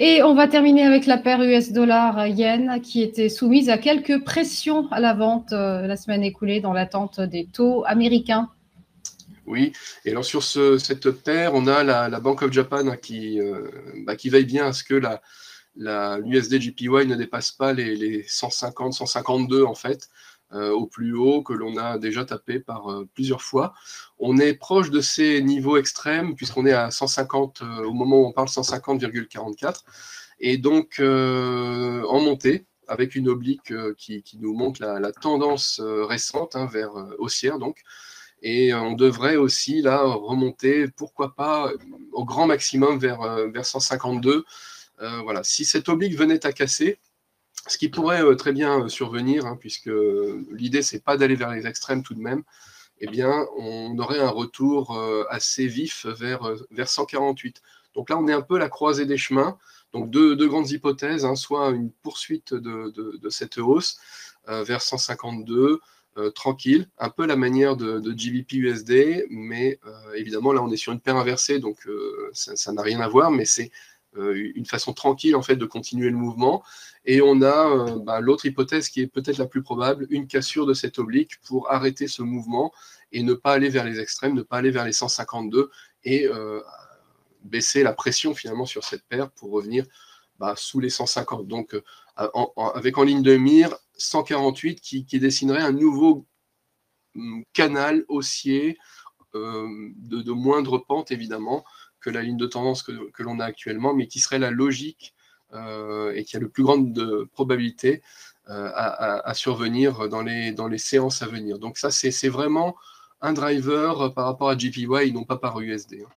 Et on va terminer avec la paire US$-Yen qui était soumise à quelques pressions à la vente la semaine écoulée dans l'attente des taux américains. Oui, et alors sur cette paire, on a la Bank of Japan hein, qui veille bien à ce que l'USD JPY ne dépasse pas les 150, 152 en fait, au plus haut que l'on a déjà tapé par plusieurs fois. On est proche de ces niveaux extrêmes puisqu'on est à 150 au moment où on parle 150,44 et donc en montée avec une oblique qui nous montre la tendance récente hein, vers haussière donc. Et on devrait aussi là remonter, pourquoi pas, au grand maximum vers 152. Voilà. Si cette oblique venait à casser, ce qui pourrait très bien survenir, hein, puisque l'idée c'est pas d'aller vers les extrêmes tout de même, eh bien on aurait un retour assez vif vers 148. Donc là on est un peu à la croisée des chemins. Donc deux grandes hypothèses, hein, soit une poursuite de cette hausse vers 152, tranquille, un peu la manière de GBP USD, mais évidemment là on est sur une paire inversée, donc ça n'a rien à voir, mais c'est une façon tranquille en fait de continuer le mouvement. Et on a l'autre hypothèse qui est peut-être la plus probable, une cassure de cette oblique pour arrêter ce mouvement et ne pas aller vers les extrêmes, ne pas aller vers les 152 et baisser la pression finalement sur cette paire pour revenir sous les 150. Donc avec en ligne de mire 148 qui dessinerait un nouveau canal haussier de moindre pente évidemment que la ligne de tendance que l'on a actuellement, mais qui serait la logique et qui a le plus grande probabilité à survenir dans les séances à venir. Donc ça, c'est vraiment un driver par rapport à JPY et non pas par USD.